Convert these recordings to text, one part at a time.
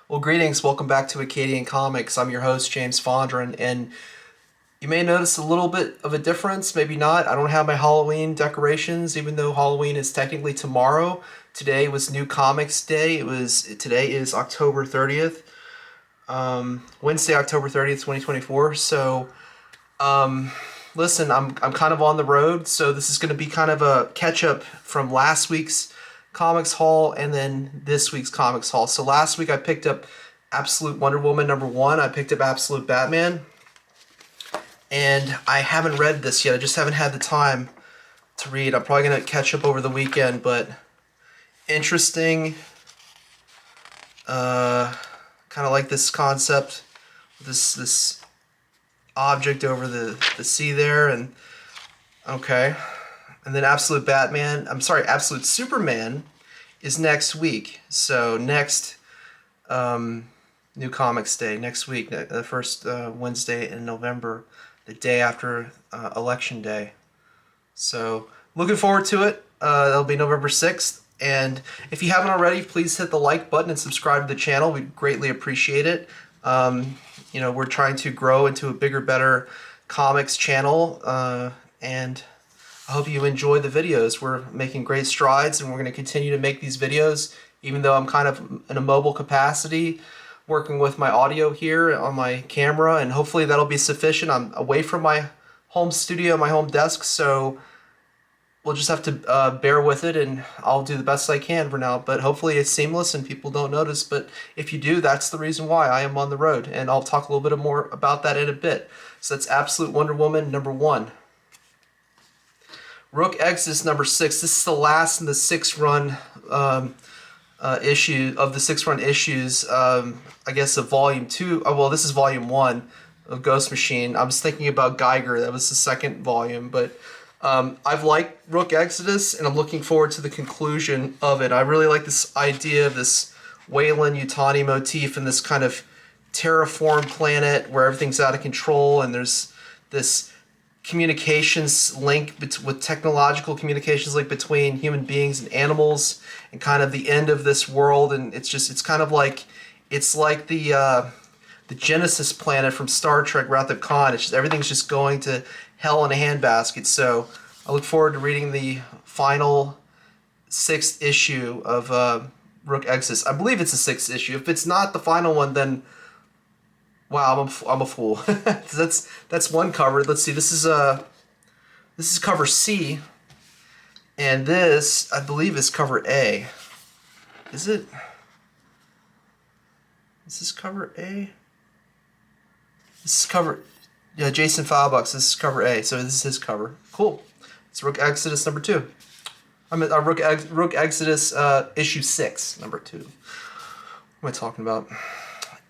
Well, greetings. Welcome back to Acadian Comics. I'm your host, James Fondren, and you may notice a little bit of a difference, maybe not. I don't have my Halloween decorations, even though Halloween is technically tomorrow. Today was New Comics Day. Today is October 30th, Wednesday, October 30th, 2024. Listen, I'm kind of on the road, so this is going to be kind of a catch up from last week's comics haul and then this week's comics haul. So last week I picked up Absolute Wonder Woman #1. I picked up Absolute Batman, and I haven't read this yet. I just haven't had the time to read. I'm probably gonna catch up over the weekend, but interesting. Kind of like this concept, this object over the sea there, and okay. And then Absolute Superman is next week. So next New Comics Day, next week, the first Wednesday in November, the day after Election Day. So looking forward to it. That'll be November 6th. And if you haven't already, please hit the like button and subscribe to the channel. We greatly appreciate it. We're trying to grow into a bigger, better comics channel, and I hope you enjoy the videos. We're making great strides, and we're going to continue to make these videos, even though I'm kind of in a mobile capacity, working with my audio here on my camera, and hopefully that'll be sufficient. I'm away from my home studio, my home desk, so we'll just have to bear with it, and I'll do the best I can for now. But hopefully it's seamless and people don't notice. But if you do, that's the reason why I am on the road, and I'll talk a little bit more about that in a bit. So that's Absolute Wonder Woman #1. Rook Exodus #6. This is the last in the six-run issue of the six-run issues. I guess of Volume 2. Oh, well, this is Volume 1 of Ghost Machine. I was thinking about Geiger. That was the second volume, but I've liked Rook Exodus, and I'm looking forward to the conclusion of it. I really like this idea of this Weyland-Yutani motif and this kind of terraformed planet where everything's out of control, and there's this communications link with technological communications link between human beings and animals, and kind of the end of this world. And it's kind of like the Genesis planet from Star Trek Wrath of Khan. It's just everything's just going to hell in a handbasket. So I look forward to reading the final 6th issue of Rook Exodus. I believe it's the 6th issue. If it's not the final one, then wow, I'm a fool. That's one cover. Let's see. This is cover C, and this I believe is cover A. Is it? Is this cover A? This is cover. Yeah, Jason Fowlbox. This is cover A. So this is his cover. Cool. It's Rook Exodus #2. I mean, Rook Exodus issue 6, #2. What am I talking about?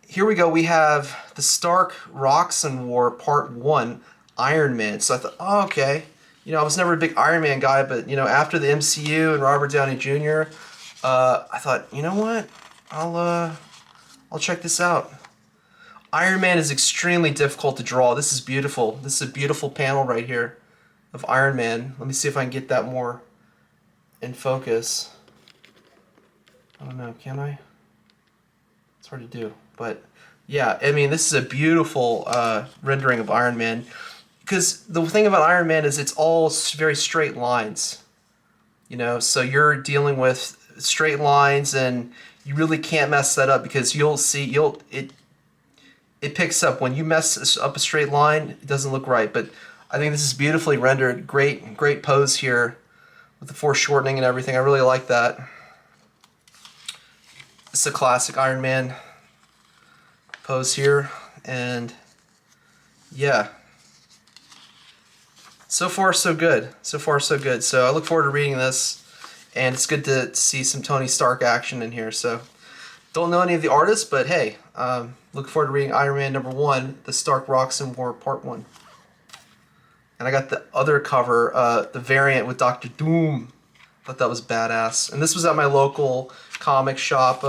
Here we go. We have the Stark-Roxxon War Part 1, Iron Man. So I thought, oh, okay. I was never a big Iron Man guy, but, after the MCU and Robert Downey Jr., I thought, you know what? I'll check this out. Iron Man is extremely difficult to draw. This is beautiful. This is a beautiful panel right here of Iron Man. Let me see if I can get that more in focus. I don't know, can I? It's hard to do. But yeah, I mean, this is a beautiful rendering of Iron Man. Because the thing about Iron Man is it's all very straight lines. So you're dealing with straight lines, and you really can't mess that up, because it picks up when you mess up a straight line. It doesn't look right. But I think this is beautifully rendered. Great pose here with the foreshortening and everything. I really like that. It's a classic Iron Man pose here, and yeah, so far so good. So I look forward to reading this, and it's good to see some Tony Stark action in here. So don't know any of the artists, but hey, look forward to reading Iron Man #1, the Stark-Roxxon War Part 1. And I got the other cover, the variant with Dr. Doom. Thought that was badass. And this was at my local comic shop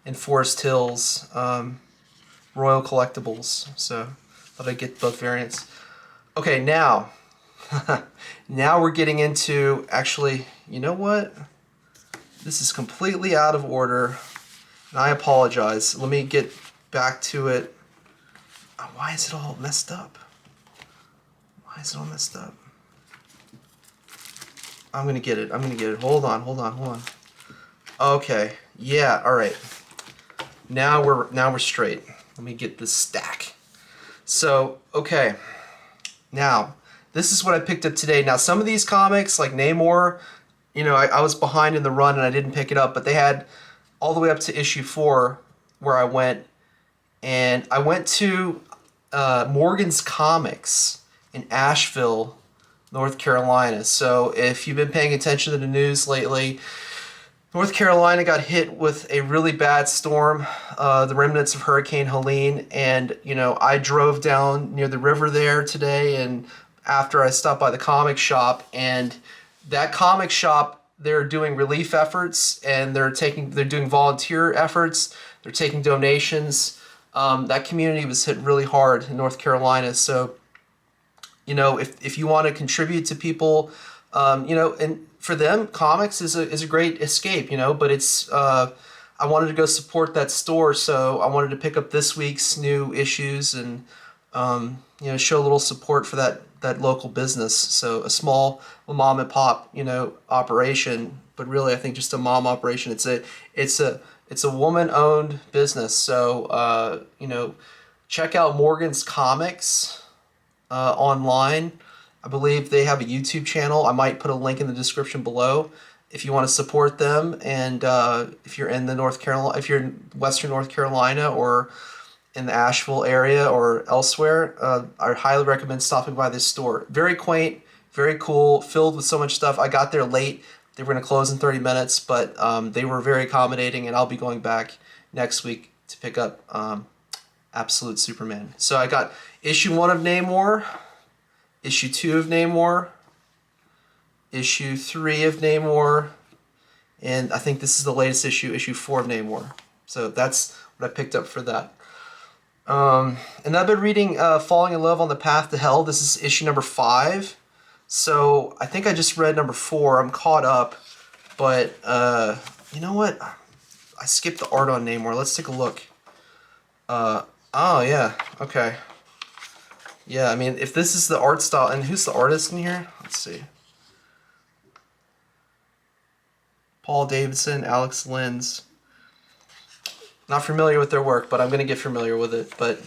in Forest Hills, Royal Collectibles. So thought I'd get both variants. Okay, now we're getting into, actually, you know what? This is completely out of order. And I apologize. Let me get back to it. Oh, why is it all messed up? Why is it all messed up? I'm gonna get it. I'm gonna get it. Hold on. Hold on. Hold on. Okay. Yeah. All right. Now we're straight. Let me get this stack. So okay. Now this is what I picked up today. Now some of these comics, like Namor, you know, I was behind in the run and I didn't pick it up, but they had all the way up to issue 4 where I went, and I went to Morgan's Comics in Asheville, North Carolina. So if you've been paying attention to the news lately, North Carolina got hit with a really bad storm, the remnants of Hurricane Helene, and you know, I drove down near the river there today, and after I stopped by the comic shop, and that comic shop, they're doing relief efforts, and they're doing volunteer efforts, they're taking donations. That community was hit really hard in North Carolina, so you know, if you want to contribute to people, you know, and for them, comics is a great escape, you know, but it's, I wanted to go support that store, so I wanted to pick up this week's new issues and, you know, show a little support for that local business. So a small mom and pop, you know, operation, but really I think just a mom operation. It's a woman-owned business, so, you know, check out Morgan's Comics online. I believe they have a YouTube channel. I might put a link in the description below if you want to support them. And if you're in if you're in Western North Carolina or in the Asheville area or elsewhere, I highly recommend stopping by this store. Very quaint, very cool, filled with so much stuff. I got there late. They were going to close in 30 minutes, but they were very accommodating, and I'll be going back next week to pick up Absolute Superman. So I got issue 1 of Namor, issue 2 of Namor, issue 3 of Namor, and I think this is the latest issue, issue 4 of Namor. So that's what I picked up for that. And I've been reading Falling in Love on the Path to Hell. This is issue number 5. So I think I just read number 4. I'm caught up, but you know what? I skipped the art on Namor. Let's take a look. Oh yeah, okay. Yeah, I mean, if this is the art style, and who's the artist in here? Let's see. Paul Davidson, Alex Linz. Not familiar with their work, but I'm going to get familiar with it. But,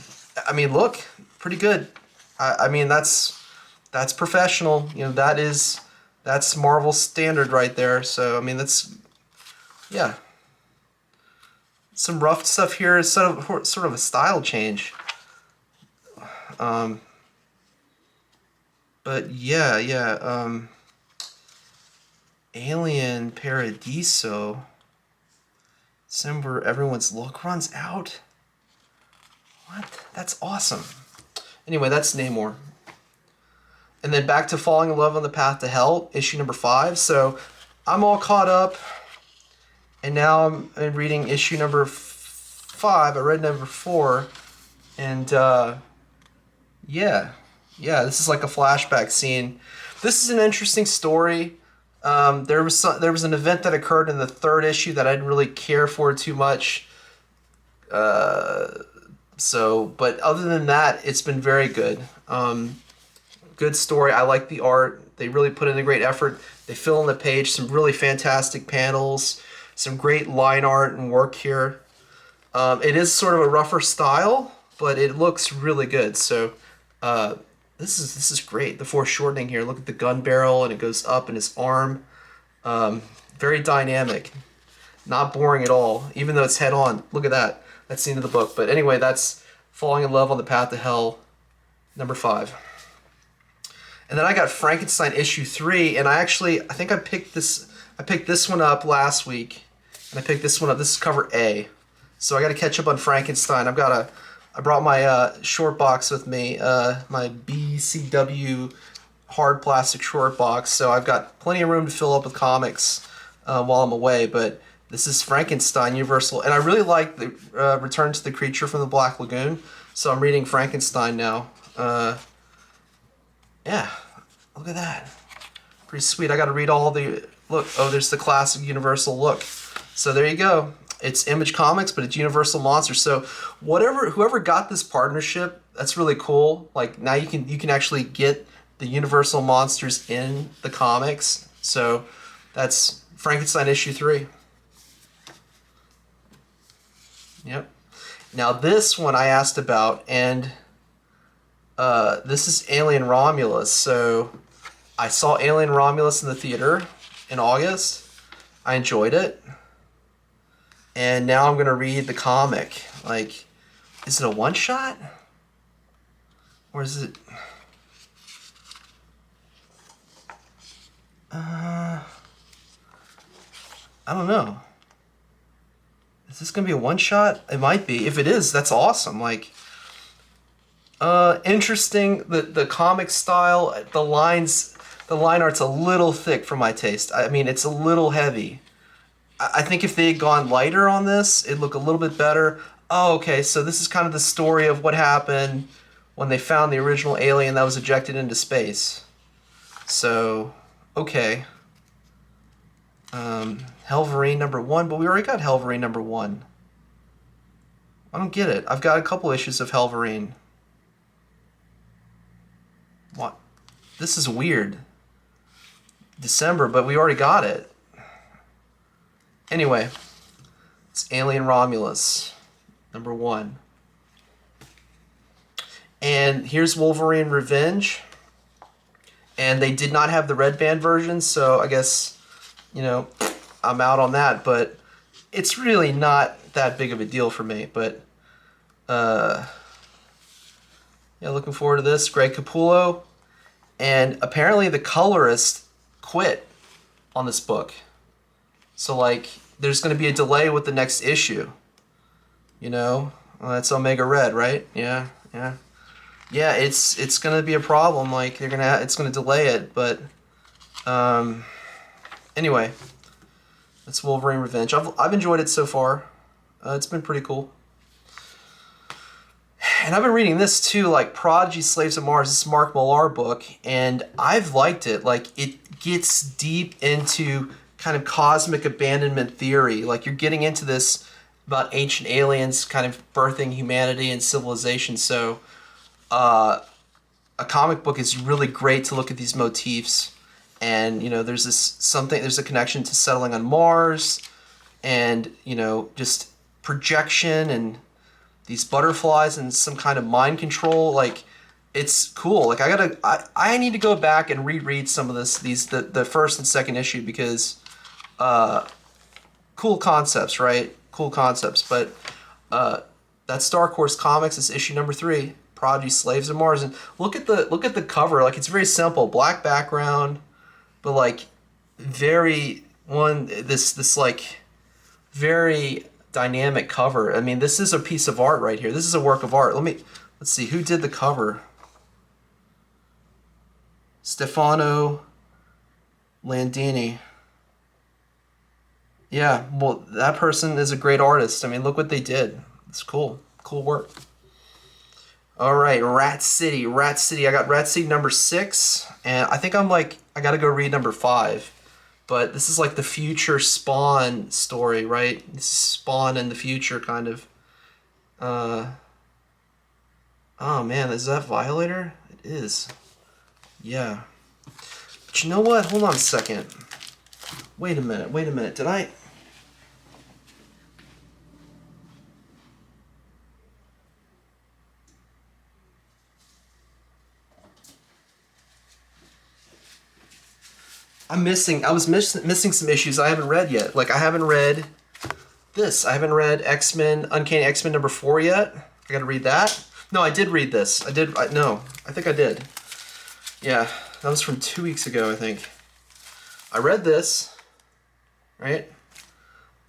I mean, look, pretty good. I mean, that's professional. You know, that's Marvel standard right there. So, I mean, that's, yeah. Some rough stuff here is sort of a style change. But yeah. Alien Paradiso. December, everyone's luck runs out. What? That's awesome. Anyway, that's Namor. And then back to Falling in Love on the Path to Hell, issue number 5. So I'm all caught up. And now I'm reading issue number 5. I read number 4. And yeah, this is like a flashback scene. This is an interesting story. There was an event that occurred in the 3rd issue that I didn't really care for too much. But other than that, it's been very good. Good story. I like the art. They really put in a great effort. They fill in the page, some really fantastic panels, some great line art and work here. It is sort of a rougher style, but it looks really good. So this is great. The foreshortening here. Look at the gun barrel, and it goes up in his arm. Very dynamic. Not boring at all, even though it's head on. Look at that. That's the end of the book. But anyway, that's Falling in Love on the Path to Hell, number 5. And then I got Frankenstein issue 3, and I think I picked this one up last week, and I picked this one up. This is cover A. So I got to catch up on Frankenstein. I brought my short box with me, my BCW hard plastic short box, so I've got plenty of room to fill up with comics while I'm away, but this is Frankenstein Universal, and I really like the Return to the Creature from the Black Lagoon, so I'm reading Frankenstein now. Yeah, look at that. Pretty sweet. I got to read all the... Look, oh, there's the classic Universal look. So there you go. It's Image Comics, but it's Universal Monsters. So whoever got this partnership, that's really cool. Like now you can actually get the Universal Monsters in the comics. So that's Frankenstein issue 3. Yep. Now this one I asked about, and this is Alien Romulus. So I saw Alien Romulus in the theater in August. I enjoyed it. And now I'm going to read the comic. Like, is it a one-shot? Or is it... I don't know. Is this going to be a one-shot? It might be. If it is, that's awesome. Like, interesting. The comic style, the line art's a little thick for my taste. I mean, it's a little heavy. I think if they had gone lighter on this, it'd look a little bit better. Oh, okay, so this is kind of the story of what happened when they found the original alien that was ejected into space. So, okay. Wolverine #1, but we already got Wolverine #1. I don't get it. I've got a couple issues of Wolverine. What? This is weird. December, but we already got it. Anyway, it's Alien Romulus, #1. And here's Wolverine Revenge. And they did not have the red band version, so I guess, you know, I'm out on that. But it's really not that big of a deal for me. But, yeah, looking forward to this. Greg Capullo. And apparently the colorist quit on this book. So, like, there's going to be a delay with the next issue. You know? Well, that's Omega Red, right? Yeah, yeah. Yeah, it's going to be a problem. Like, it's going to delay it, but anyway, that's Wolverine Revenge. I've enjoyed it so far. It's been pretty cool. And I've been reading this too, like Prodigy Slaves of Mars, this Mark Millar book, and I've liked it. Like, it gets deep into kind of cosmic abandonment theory. Like, you're getting into this about ancient aliens kind of birthing humanity and civilization. So a comic book is really great to look at these motifs. And, you know, there's a connection to settling on Mars and, you know, just projection and these butterflies and some kind of mind control. Like, it's cool. Like, I need to go back and reread some of the first and second issue because cool concepts, right? Cool concepts. But that's Dark Horse Comics. It's issue #3, Prodigy Slaves of Mars. And look at the cover. Like, it's very simple, black background, but like this like very dynamic cover. I mean, this is a piece of art right here. This is a work of art. Let's see who did the cover. Stefano Landini. Yeah, well, that person is a great artist. I mean, look what they did. It's cool. Cool work. All right, Rat City. Rat City. I got Rat City #6, and I think I got to go read #5. But this is like the future Spawn story, right? This is Spawn in the future, kind of. Oh man, is that Violator? It is. Yeah. But you know what? Hold on a second. Wait a minute. Did I... I was missing some issues I haven't read yet. Like, I haven't read this. I haven't read Uncanny X-Men #4 yet. I gotta read that. No, I did read this. I think I did. Yeah, that was from 2 weeks ago, I think. I read this, right?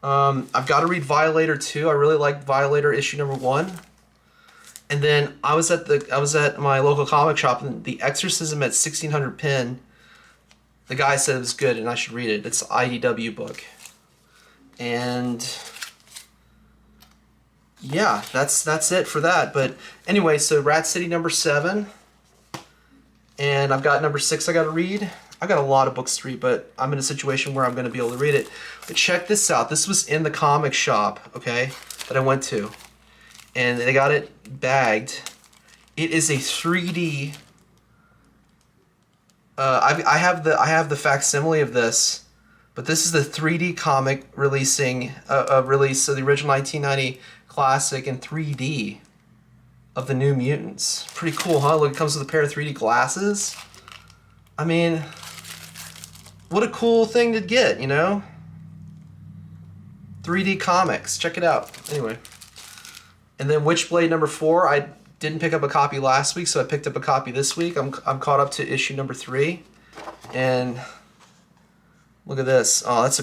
I've got to read Violator 2. I really liked Violator issue #1. And then I was at my local comic shop, and The Exorcism at 1600 Pin. The guy said it was good and I should read it. It's an IDW book. And yeah, that's it for that. But anyway, so Rat City #7. And I've got #6 I got to read. I got a lot of books to read, but I'm in a situation where I'm going to be able to read it. But check this out. This was in the comic shop, okay, that I went to. And they got it bagged. It is a 3D... I have the facsimile of this, but this is the 3D comic releasing release of the original 1990 classic in 3D of the New Mutants. Pretty cool, huh? Look, it comes with a pair of 3D glasses. I mean, what a cool thing to get, you know? 3D comics. Check it out. Anyway. And then Witchblade number 4. I didn't pick up a copy last week, so I picked up a copy this week. I'm caught up to issue number 3. And look at this. Oh, that's a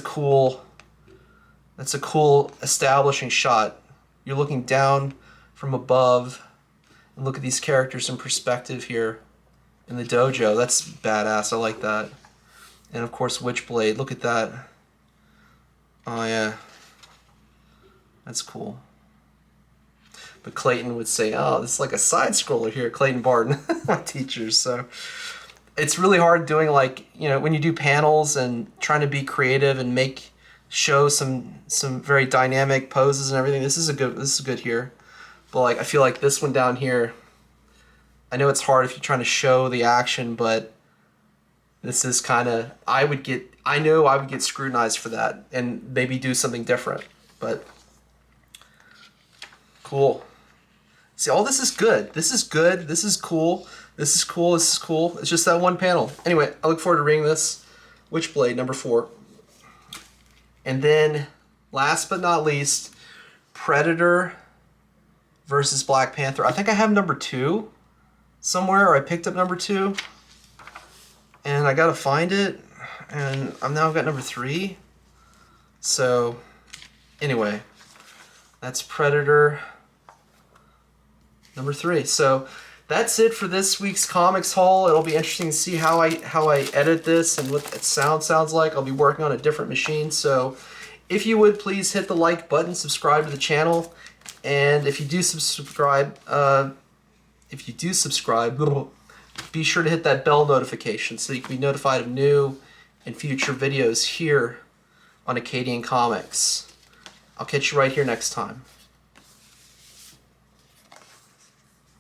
cool establishing shot. You're looking down from above and look at these characters in perspective here in the dojo. That's badass. I like that. And of course, Witchblade. Look at that. Oh yeah. That's cool. But Clayton would say, oh, this is like a side scroller here, Clayton Barton, my teacher. So it's really hard doing, like, you know, when you do panels and trying to be creative and show some very dynamic poses and everything. This is good here. But like, I feel like this one down here, I know it's hard if you're trying to show the action, but this is kind of, I know I would get scrutinized for that and maybe do something different. But cool. See, all this is good. This is good. This is cool. This is cool. This is cool. It's just that one panel. Anyway, I look forward to reading this. Witchblade number 4. And then, last but not least, Predator versus Black Panther. I think I have number 2 somewhere, or I picked up number 2. And I gotta find it. And I've now got number 3. So, anyway, that's Predator number 3. So that's it for this week's comics haul. It'll be interesting to see how I edit this and what it sounds like. I'll be working on a different machine. So if you would, please hit the like button, subscribe to the channel, and if you do subscribe, be sure to hit that bell notification so you can be notified of new and future videos here on Acadian Comics. I'll catch you right here next time.